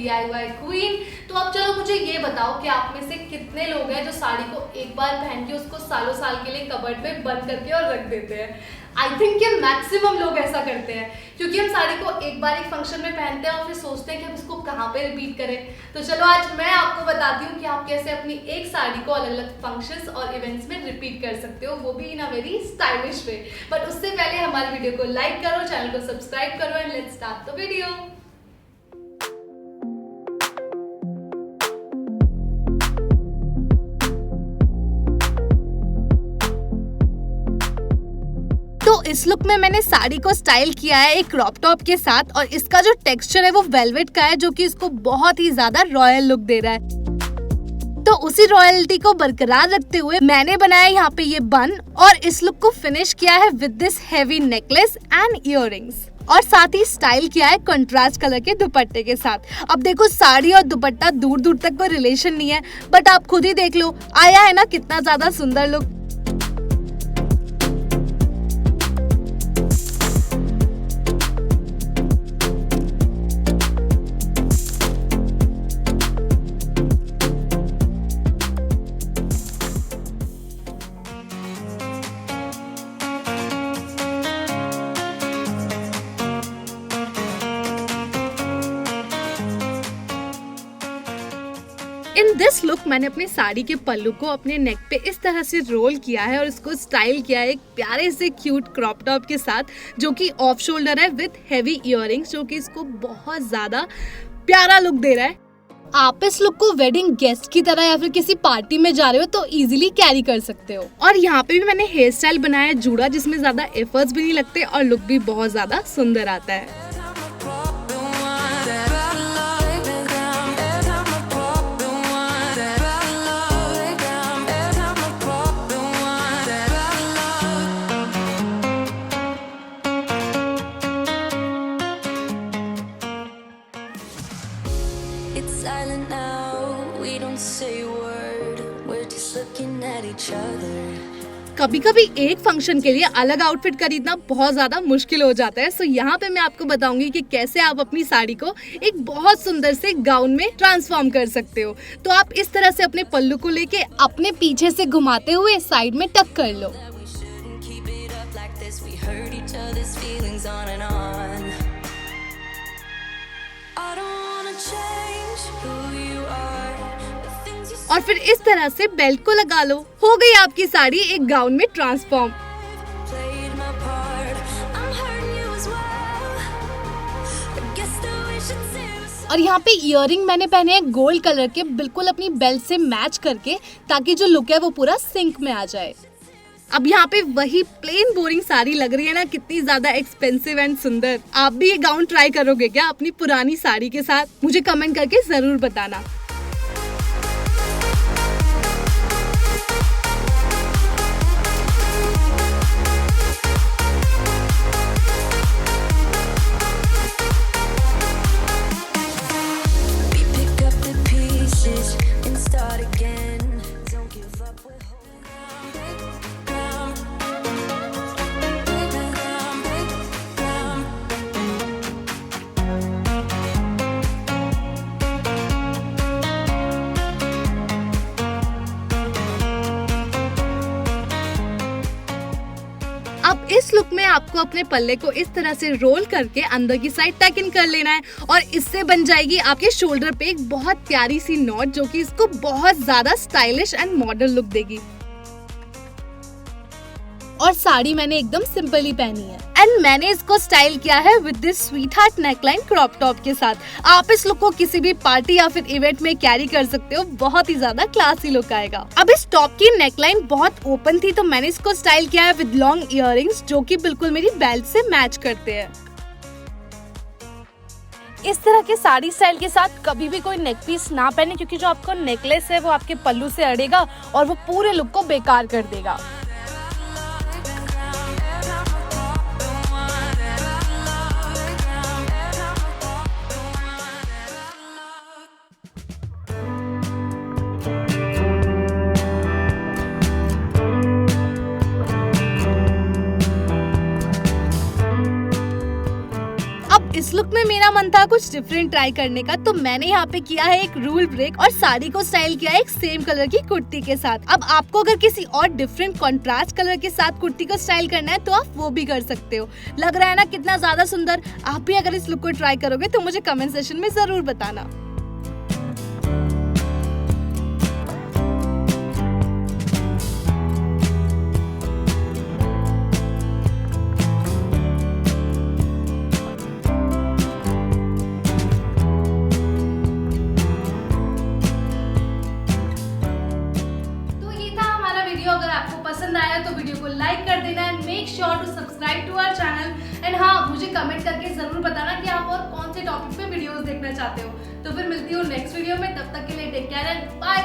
DIY queen. तो अब चलो मुझे ये बताओ कि आप में से कितने लोग हैं जो साड़ी को एक बार पहन के उसको सालों साल के लिए कबर्ड में बंद करके और रख देते हैं। आई थिंक कि मैक्सिमम लोग ऐसा करते हैं, क्योंकि हम साड़ी को एक बार एक फंक्शन में पहनते हैं और फिर सोचते हैं कि हम इसको कहाँ पे रिपीट करें। तो चलो आज मैं आपको बताती हूँ कि आप कैसे अपनी एक साड़ी को अलग अलग फंक्शंस और इवेंट्स में रिपीट कर सकते हो, वो भी in a very stylish way. But उससे पहले हमारी वीडियो को लाइक करो, चैनल को सब्सक्राइब करो and let's start the video. तो इस लुक में मैंने साड़ी को स्टाइल किया है एक क्रॉप टॉप के साथ, और इसका जो टेक्सचर है वो वेलवेट का है, जो कि इसको बहुत ही ज्यादा रॉयल लुक दे रहा है। तो उसी रॉयल्टी को बरकरार रखते हुए मैंने बनाया यहाँ पे ये बन, और इस लुक को फिनिश किया है with this heavy necklace and earrings, और साथ ही स्टाइल किया है कंट्रास्ट कलर के दुपट्टे के साथ। अब देखो साड़ी और दुपट्टा दूर दूर तक कोई रिलेशन नहीं है, बट आप खुद ही देख लो, आया है ना कितना ज्यादा सुंदर लुक। इन दिस लुक मैंने अपनी साड़ी के पल्लू को अपने नेक पे इस तरह से रोल किया है और इसको स्टाइल किया है एक प्यारे से क्यूट क्रॉप टॉप के साथ, जो कि ऑफ शोल्डर है विद हेवी इयररिंग्स, जो कि इसको बहुत ज्यादा प्यारा लुक दे रहा है। आप इस लुक को वेडिंग गेस्ट की तरह या फिर किसी पार्टी में जा रहे हो तो इजीली कैरी कर सकते हो। और यहाँ पे भी मैंने हेयर स्टाइल बनाया है जूड़ा, जिसमें ज्यादा एफर्ट्स भी नहीं लगते और लुक भी बहुत ज्यादा सुंदर आता है। It's silent now, we don't say a word, we're just looking at each other. कभी कभी एक फंक्शन के लिए अलग आउटफिट खरीदना बहुत ज्यादा मुश्किल हो जाता है। सो यहाँ पे मैं आपको बताऊंगी कि कैसे आप अपनी साड़ी को एक बहुत सुंदर से गाउन में ट्रांसफॉर्म कर सकते हो। तो आप इस तरह से अपने पल्लू को लेके अपने पीछे से घुमाते हुए साइड में टक कर लो। We shouldn't keep it up like this, we hurt each other's feelings on and on. I don't wanna change who you are, the things you और फिर इस तरह से बेल्ट को लगा लो, हो गई आपकी साड़ी एक गाउन में transform. played my part, I'm hurting you as well. I guess that we should say और यहाँ पे इयररिंग मैंने पहने हैं गोल्ड कलर के, बिल्कुल अपनी बेल्ट से मैच करके, ताकि जो लुक है वो पूरा सिंक में आ जाए। अब यहाँ पे वही प्लेन बोरिंग साड़ी लग रही है ना, कितनी ज्यादा एक्सपेंसिव एंड सुंदर। आप भी ये गाउन ट्राई करोगे क्या अपनी पुरानी साड़ी के साथ? मुझे कमेंट करके जरूर बताना। we pick up the pieces and start again. Don't give up, we're holding ground. अब इस लुक में आपको अपने पल्ले को इस तरह से रोल करके अंदर की साइड टक इन कर लेना है, और इससे बन जाएगी आपके शोल्डर पे एक बहुत प्यारी सी नॉट, जो कि इसको बहुत ज्यादा स्टाइलिश एंड मॉडर्न लुक देगी। और साड़ी मैंने एकदम सिंपल ही पहनी है, एंड मैंने इसको स्टाइल किया है with this sweet heart neckline crop top के साथ। आप इस लुक को किसी भी पार्टी या फिर इवेंट में कैरी कर सकते हो, बहुत ही ज्यादा क्लासी लुक आएगा। अब इस टॉप की नेकलाइन बहुत ओपन थी, तो मैंने इसको स्टाइल किया है विद लॉन्ग इयररिंग्स, जो कि बिल्कुल मेरी बेल्ट से मैच करते हैं। इस तरह के साड़ी स्टाइल के साथ कभी भी कोई नेक पीस ना पहने, क्योंकि जो आपका नेकलेस है वो आपके पल्लू से अड़ेगा और वो पूरे लुक को बेकार कर देगा। इस लुक में मेरा मन था कुछ डिफरेंट ट्राई करने का, तो मैंने यहाँ पे किया है एक रूल ब्रेक और साड़ी को स्टाइल किया है एक सेम कलर की कुर्ती के साथ। अब आपको अगर किसी और डिफरेंट कॉन्ट्रास्ट कलर के साथ कुर्ती को स्टाइल करना है तो आप वो भी कर सकते हो। लग रहा है ना कितना ज्यादा सुंदर। आप भी अगर इस लुक को ट्राई करोगे तो मुझे कमेंट सेक्शन में जरूर बताना। अगर आपको पसंद आया तो वीडियो को लाइक कर देना and make sure to subscribe to our channel. And हाँ, मुझे कमेंट करके जरूर बताना कि आप और कौन से टॉपिक पे वीडियोस देखना चाहते हो। तो फिर मिलती हूँ नेक्स्ट वीडियो में, तब तक के लिए टेक केयर एंड बाय।